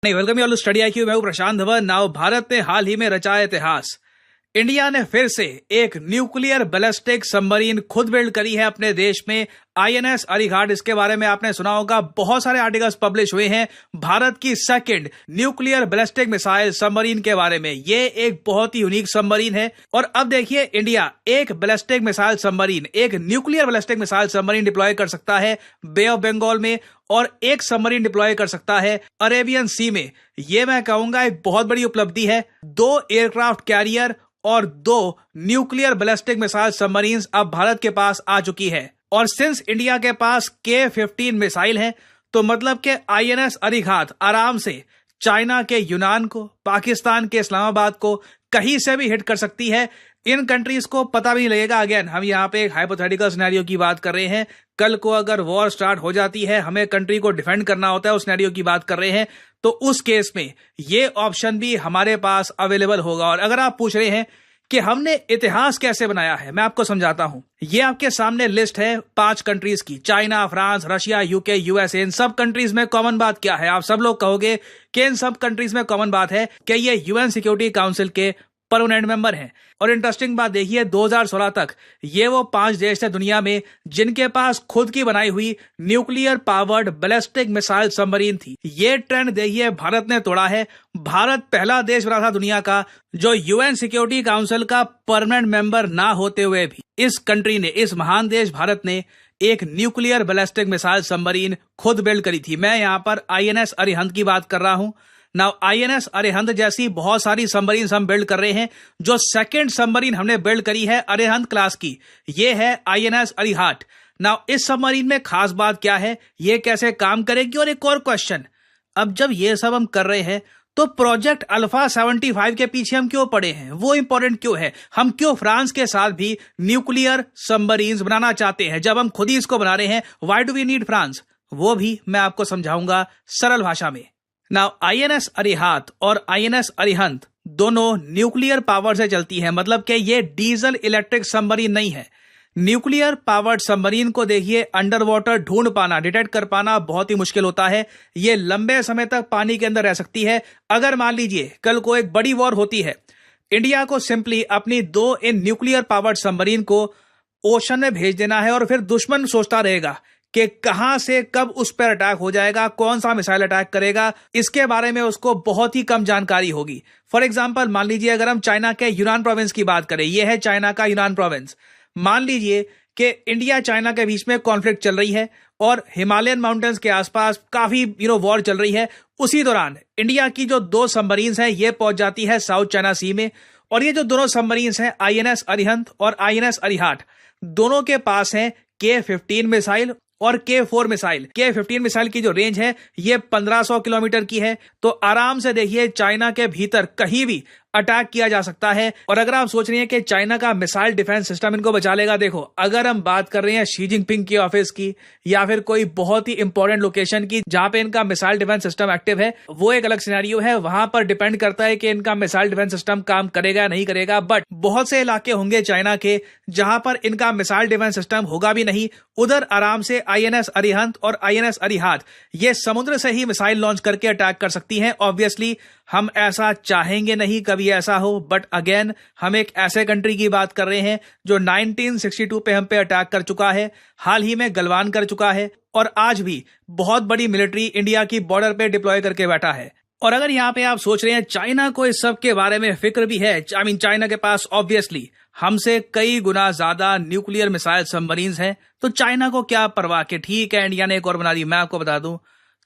नहीं, welcome you all to Study IQ। मैं हूं प्रशांत धवन। नाउ भारत ने हाल ही में रचाया इतिहास। इंडिया ने फिर से एक न्यूक्लियर बैलिस्टिक सबमरीन खुद बिल्ड करी है अपने देश में, INS अरिघाट। इसके बारे में आपने सुना होगा, बहुत सारे आर्टिकल्स पब्लिश हुए हैं भारत की second nuclear ballistic missile submarine के बारे में। ये एक बहुत ही यूनिक सबमरीन है। और अब देखिए, इंडिया एक बैलिस्टिक मिसाइल सबमरीन, एक nuclear ballistic missile submarine deploy कर सकता है बे ऑफ बंगाल में, और एक सबमरीन डिप्लॉय कर सकता है अरेबियन सी में। यह मैं कहूंगा एक बहुत बड़ी उपलब्धि है। 2 एयरक्राफ्ट कैरियर और 2 न्यूक्लियर बैलिस्टिक मिसाइल सबमरीन्स अब भारत के पास आ चुकी है। और सिंस इंडिया के पास K-15 मिसाइल है, तो मतलब के INS अरिघात आराम से चाइना के यूनान को, पाकिस्तान के इस्लामाबाद को कहीं से भी हिट कर सकती है। इन कंट्रीज को पता भी नहीं लगेगा। अगेन, हम यहाँ पे एक हाइपोथेटिकल सिनेरियो की बात कर रहे हैं। कल को अगर वॉर स्टार्ट हो जाती है, हमें कंट्री को डिफेंड करना होता है, उस सिनेरियो की बात कर रहे हैं, तो उस केस में ये ऑप्शन भी हमारे पास अवेलेबल होगा। और अगर आप पूछ रहे हैं कि हमने इतिहास कैसे बनाया है, मैं आपको समझाता हूं। ये आपके सामने लिस्ट है 5 कंट्रीज की, China, France, Russia, UK, USA। इन सब कंट्रीज में कॉमन बात क्या है? आप सब लोग कहोगे कि इन सब कंट्रीज में कॉमन बात है कि ये UN सिक्योरिटी काउंसिल के परमानेंट मेंबर हैं। और इंटरेस्टिंग बात देखिए, 2016 तक ये वो 5 देश थे दुनिया में जिनके पास खुद की बनाई हुई nuclear powered ballistic missile submarine थी। ये ट्रेंड देखिए भारत ने तोड़ा है। भारत पहला देश बना था दुनिया का जो UN सिक्योरिटी काउंसिल का परमानेंट मेंबर ना होते हुए भी इस कंट्री ने, इस महान देश भारत ने एक न्यूक्लियर बैलिस्टिक मिसाइल सबमरीन खुद बिल्ड करी थी। मैं यहाँ पर INS अरिहंत की बात कर रहा हूं। नाउ INS अरिहंत जैसी बहुत सारी सबमरीन हम बिल्ड कर रहे हैं। जो सेकंड सबमरीन हमने बिल्ड करी है अरिहंत क्लास की, ये है INS अरिघाट। नाउ इस सबमरीन में खास बात क्या है, ये कैसे काम करेगी, और एक और क्वेश्चन, अब जब ये सब हम कर रहे हैं तो प्रोजेक्ट अल्फा 75 के पीछे हम क्यों पड़े हैं? वो इंपॉर्टेंट क्यों है? हम क्यों फ्रांस के साथ भी न्यूक्लियर सबमरीन बनाना चाहते हैं जब हम खुद ही इसको बना रहे हैं? Why do we need France? वो भी मैं आपको समझाऊंगा सरल भाषा में। नाउ INS अरिघात और INS अरिहंत दोनों न्यूक्लियर पावर से चलती है, मतलब कि ये डीजल इलेक्ट्रिक सबमरीन नहीं है। न्यूक्लियर पावर्ड सबमरीन को देखिए, अंडर वाटर ढूंढ पाना, डिटेक्ट कर पाना बहुत ही मुश्किल होता है। ये लंबे समय तक पानी के अंदर रह सकती है। अगर मान लीजिए कल को एक बड़ी वॉर होती है, इंडिया को सिंपली अपनी 2 इन न्यूक्लियर पावर्ड सबमरीन को ओशन में भेज देना है, और फिर दुश्मन सोचता रहेगा कि कहां से कब उस पर अटैक हो जाएगा, कौन सा मिसाइल अटैक करेगा, इसके बारे में उसको बहुत ही कम जानकारी होगी। फॉर एग्जांपल, मान लीजिए अगर हम चाइना के यूनान प्रोविंस की बात करें, यह है चाइना का यूनान प्रोविंस। मान लीजिए कि इंडिया चाइना के बीच में कॉन्फ्लिक्ट चल रही है और हिमालयन माउंटेन्स के आसपास काफी वॉर चल रही है। उसी दौरान इंडिया की जो 2 सबमरीन्स हैं ये पहुंच जाती है साउथ चाइना सी में। और ये जो दोनों सबमरीन्स हैं INS अरिहंत और INS अरिघाट, दोनों के पास है K-15 मिसाइल और K-4 मिसाइल। K-15 मिसाइल की जो रेंज है ये 1500 किलोमीटर की है। तो आराम से देखिए चाइना के भीतर कहीं भी अटैक किया जा सकता है। और अगर आप सोच रहे हैं कि चाइना का मिसाइल डिफेंस सिस्टम इनको बचा लेगा, देखो अगर हम बात कर रहे हैं शी जिनपिंग के ऑफिस की या फिर कोई बहुत ही इंपॉर्टेंट लोकेशन की जहां पे इनका मिसाइल डिफेंस सिस्टम एक्टिव है, वो एक अलग सिनेरियो है। वहां पर डिपेंड करता है कि इनका मिसाइल डिफेंस सिस्टम काम करेगा या नहीं करेगा। बट बहुत से इलाके होंगे चाइना के जहां पर इनका मिसाइल डिफेंस सिस्टम होगा भी नहीं, उधर आराम से INS अरिहंत और INS अरिघाट ये समुद्र से ही मिसाइल लॉन्च करके अटैक कर सकती हैं। ऑब्वियसली हम ऐसा चाहेंगे नहीं कभी ऐसा हो, बट अगेन हम एक ऐसे कंट्री की बात कर रहे हैं जो 1962 पे हम पे अटैक कर चुका है, हाल ही में गलवान कर चुका है, और आज भी बहुत बड़ी मिलिट्री इंडिया की बॉर्डर पे डिप्लॉय करके बैठा है। और अगर यहाँ पे आप सोच रहे हैं चाइना को इस सब के बारे में फिक्र भी है, चाइना के पास ऑब्वियसली हमसे कई गुना ज्यादा न्यूक्लियर मिसाइल सबमरीन्स हैं, तो चाइना को क्या परवाह कि ठीक है इंडिया ने एक और बना दी। मैं आपको बता दूं,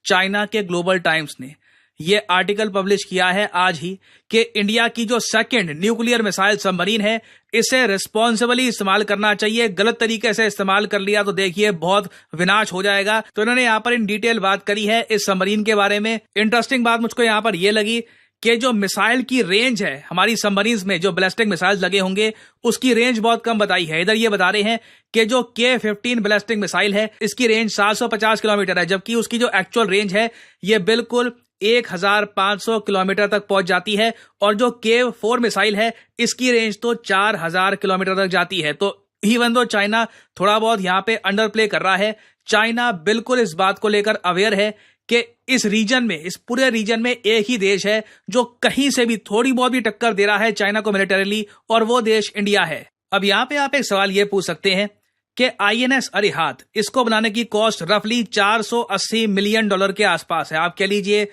चाइना के ग्लोबल टाइम्स ने ये आर्टिकल पब्लिश किया है आज ही कि इंडिया की जो सेकंड न्यूक्लियर मिसाइल सबमरीन है इसे रिस्पॉन्सिबली इस्तेमाल करना चाहिए। गलत तरीके से इस्तेमाल कर लिया तो देखिए बहुत विनाश हो जाएगा। तो इन्होंने यहाँ पर इन डिटेल बात करी है इस सबमरीन के बारे में। इंटरेस्टिंग बात मुझको यहाँ पर यह लगी कि जो मिसाइल की रेंज है हमारी सबमरीन्स में, जो बैलिस्टिक मिसाइल लगे होंगे उसकी रेंज बहुत कम बताई है। इधर ये बता रहे हैं कि जो K-15 बैलिस्टिक मिसाइल है इसकी रेंज 750 किलोमीटर है, जबकि उसकी जो एक्चुअल रेंज है ये बिल्कुल 1500 किलोमीटर तक पहुंच जाती है। और जो K-4 मिसाइल है इसकी रेंज तो 4000 किलोमीटर तक जाती है। तो इवन दो चाइना थोड़ा बहुत यहाँ पे अंडर प्ले कर रहा है, चाइना बिल्कुल इस बात को लेकर अवेयर है कि इस रीजन में, इस पूरे रीजन में एक ही देश है जो कहीं से भी थोड़ी बहुत भी टक्कर दे रहा है चाइना को मिलिटरीली, और वो देश इंडिया है। अब यहाँ पे आप एक सवाल ये पूछ सकते हैं कि INS अरिहंत, इसको बनाने की कॉस्ट रफली $480 मिलियन के आसपास है। आप कह लीजिए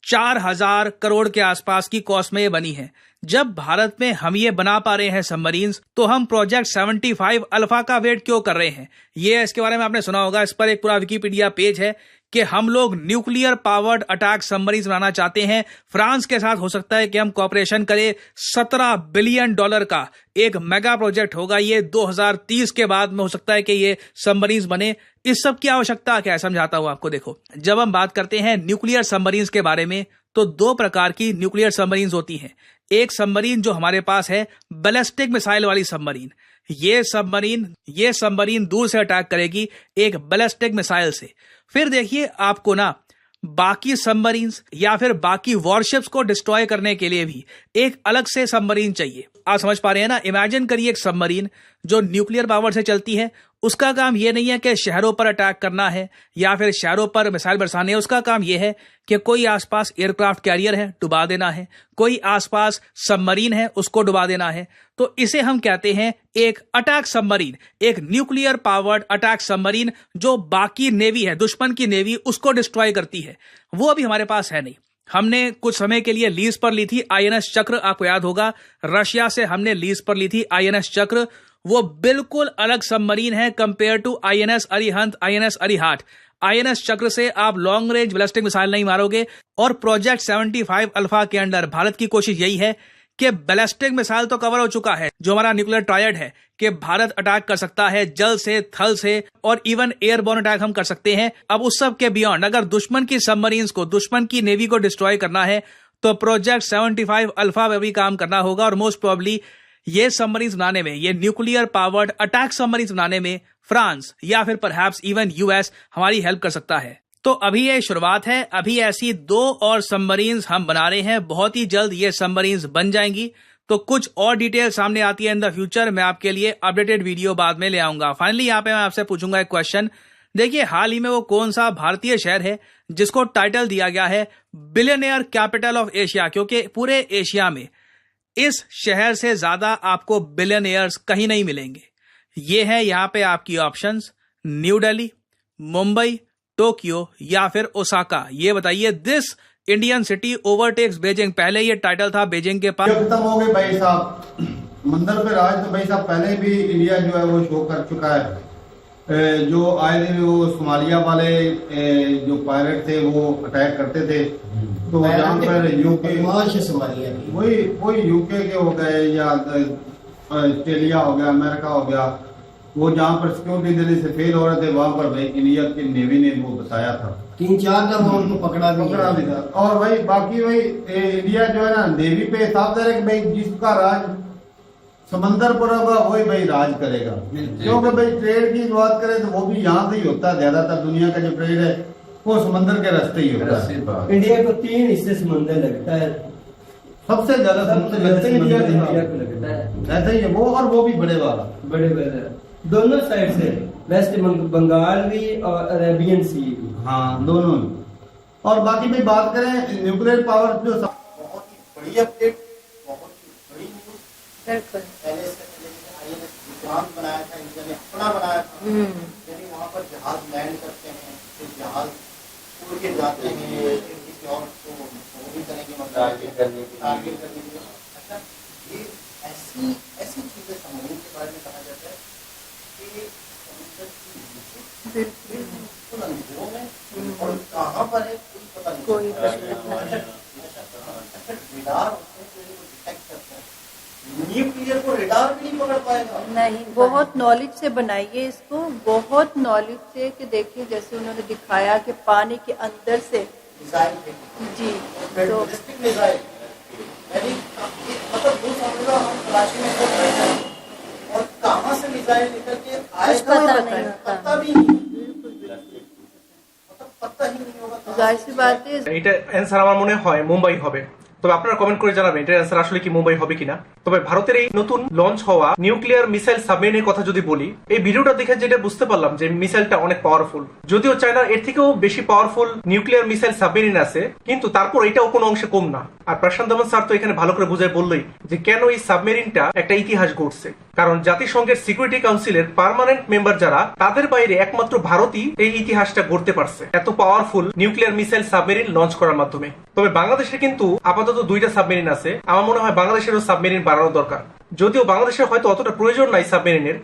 4000 करोड़ के आसपास की कॉस्ट में ये बनी है। जब भारत में हम ये बना पा रहे हैं सबमरीन्स, तो हम प्रोजेक्ट 75 अल्फा का वेट क्यों कर रहे हैं? ये इसके बारे में आपने सुना होगा, इस पर एक पूरा विकिपीडिया पेज है कि हम लोग न्यूक्लियर पावर्ड अटैक सबमरीन बनाना चाहते हैं। फ्रांस के साथ हो सकता है कि हम कॉपरेशन करें। $17 बिलियन का एक मेगा प्रोजेक्ट होगा ये। 2030 के बाद में हो सकता है कि ये सबमरीन बने। इस सब की आवश्यकता क्या है, समझाता हूं आपको। देखो, जब हम बात करते हैं न्यूक्लियर सबमरीन के बारे में, तो 2 प्रकार की न्यूक्लियर सबमरीन होती हैं। एक सबमरीन जो हमारे पास है बैलिस्टिक मिसाइल वाली सबमरीन। ये सबमरीन दूर से अटैक करेगी एक बैलिस्टिक मिसाइल से। फिर देखिए, आपको ना बाकी सबमरीन्स या फिर बाकी वॉरशिप्स को डिस्ट्रॉय करने के लिए भी एक अलग से सबमरीन चाहिए। आप समझ पा रहे हैं ना? इमेजिन करिए एक सबमरीन जो न्यूक्लियर पावर से चलती है। उसका काम यह नहीं है कि शहरों पर अटैक करना है या फिर शहरों पर मिसाइल बरसाने है। उसका काम यह है कि कोई आसपास एयरक्राफ्ट कैरियर है, डुबा देना है, कोई आसपास सबमरीन है, उसको डुबा देना है। तो इसे हम कहते हैं एक अटैक सबमरीन, एक न्यूक्लियर पावर्ड अटैक सबमरीन, जो बाकी नेवी है, दुश्मन की नेवी, उसको डिस्ट्रॉय करती है। वो अभी हमारे पास है नहीं। हमने कुछ समय के लिए लीज पर ली थी INS चक्र, आपको याद होगा, रशिया से हमने लीज पर ली थी INS चक्र। वो बिल्कुल अलग सबमरीन है compare to INS Arihant, INS Arihant. INS Chakra से आप लॉन्ग रेंज बैलिस्टिक मिसाइल नहीं मारोगे। और प्रोजेक्ट 75 अल्फा के अंडर भारत की कोशिश यही है कि बैलिस्टिक मिसाइल तो कवर हो चुका है, जो हमारा न्यूक्लियर ट्रायड है, कि भारत अटैक कर सकता है जल से, थल से, और इवन एयरबोर्न अटैक हम कर सकते हैं। अब उस सब के बियॉन्ड अगर दुश्मन की सबमरीन्स को, दुश्मन की नेवी को डिस्ट्रॉय करना है, तो प्रोजेक्ट 75 अल्फा में भी काम करना होगा। और मोस्ट प्रोबेबली ये सबमरीन्स बनाने में, ये न्यूक्लियर पावर्ड अटैक सबमरीन्स बनाने में फ्रांस या फिर परहैप्स इवन US हमारी हेल्प कर सकता है। तो अभी ये शुरुआत है। अभी ऐसी 2 और सबमरीन्स हम बना रहे हैं। बहुत ही जल्द ये सबमरीन्स बन जाएंगी। तो कुछ और डिटेल सामने आती है इन द फ्यूचर, मैं आपके लिए अपडेटेड वीडियो बाद में ले आऊंगा। फाइनली यहाँ पे मैं आपसे पूछूंगा एक क्वेश्चन। देखिए, हाल ही में वो कौन सा भारतीय शहर है जिसको टाइटल दिया गया है बिलियनियर कैपिटल ऑफ एशिया? क्योंकि पूरे एशिया में इस शहर से ज्यादा आपको बिलियनियर्स कहीं नहीं मिलेंगे। ये है यहाँ पे आपकी options: new Delhi, Mumbai, Tokyo या फिर ओसाका। ये बताइए, this Indian city overtakes Beijing. पहले ये टाइटल था बीजिंग के पास। खत्म हो गए भाई साहब, मंदिर पे राज तो भाई साहब पहले भी इंडिया जो है वो शो कर चुका है। जो आए थे वो सोमालिया वाले जो पायलट थे वो अटैक करते थे, तो जहाँ पर यूके वही यूके के हो गए या ऑस्ट्रेलिया हो गया, अमेरिका हो गया, वो जहाँ पर सिक्योरिटी देने से फेल हो रहे थे, वहां पर भाई इंडिया की नेवी ने वो बताया था। 3-4 दफा उनको पकड़ा भी था। और भाई बाकी भाई इंडिया जो है ना नेवी पे हिसाब दे रहे कि भाई जिसका राज समंदर पर होगा वही भाई राज करेगा। क्योंकि भाई ट्रेड की बात करें तो वो भी यहाँ से ही होता है। ज्यादातर दुनिया का जो ट्रेड है वो समंदर के रास्ते ही होता है। इंडिया को 3 हिस्से समंदर लगता है, सबसे ज्यादा समुद्र इंडिया को लगता है। ऐसा ही है वो, और वो भी बड़े दोनों साइड से, वेस्ट बंगाल भी और अरेबियन सी भी। हाँ, दोनों। और बाकी भी बात करें न्यूक्लियर पावर, जो बहुत ही बड़ी अपडेट, बहुत ही बड़ी न्यूज। पहले INS विक्रांत बनाया था, इंडिया ने अपना बनाया था। यानी वहाँ पर जहाज लैंड करते हैं, फिर जहाज उड़ के जाते हैं, फिर किसी और को वो भी करेंगे, मतलब टारगेट करने के लिए। अच्छा, ये ऐसी चीजें समझने के बारे में कहा जाता है कि समुद्र की बिल्कुल अंधेरों में और कहाँ पर है कोई पता नहीं, कोई रेडार उसमें डिटेक्ट करता है। न्यूक्लियर को रेडार भी नहीं पकड़ पाएगा। नहीं, बहुत नॉलेज से बनाइए इसको, बहुत नॉलेज से, कि देखिए जैसे उन्होंने दिखाया कि पानी के अंदर से मिसाइल जी, तो मिसाइल मतलब वो समझो हम तलाशी में कर रहे हैं और कहाँ से मिसाइल निकल के आएगा पता भी नहीं, मतलब पता ही नहीं होगा। जाहिर सी बात है, এটা অ্যান্সার আমার মনে হয় মুম্বাই হবে। তবে আপনারা কমেন্ট করে জানাবেন এটার অ্যান্সার আসলে কি মুম্বাই হবে কিনা। তবে ভারতের এই নতুন লঞ্চ হওয়া নিউক্লিয়ার মিসাইল সাবমেরিনের কথা যদি বলি, এই ভিডিওটা দেখে যেটা বুঝতে পারলাম যে মিসাইলটা অনেক পাওয়ারফুল। যদিও চায়নার এর থেকেও বেশি পাওয়ারফুল নিউক্লিয়ার মিসাইল সাবমেরিন আছে, কিন্তু তারপর এটাও কোনো অংশে কম না। আর প্রশান্ত ধবন স্যার তো এখানে ভালো করে বুঝাই বললই যে কেন এই সাবমেরিনটা একটা ইতিহাস গড়ছে। কারণ জাতিসংঘের সিকিউরিটি কাউন্সিলের পার্মানেন্ট মেম্বার যারা, তাদের বাইরে একমাত্র ভারতই এই ইতিহাসটা গড়তে পারছে এত powerful nuclear missile submarine launch করার মাধ্যমে। তবে বাংলাদেশে কিন্তু আপাতত 2টা সাবমেরিন আছে। আমার মনে হয় বাংলাদেশেরও সাবমেরিন বাড়ানো দরকার। যদিও বাংলাদেশের হয়তো অতটা প্রয়োজন নাই সাবমেরিনের,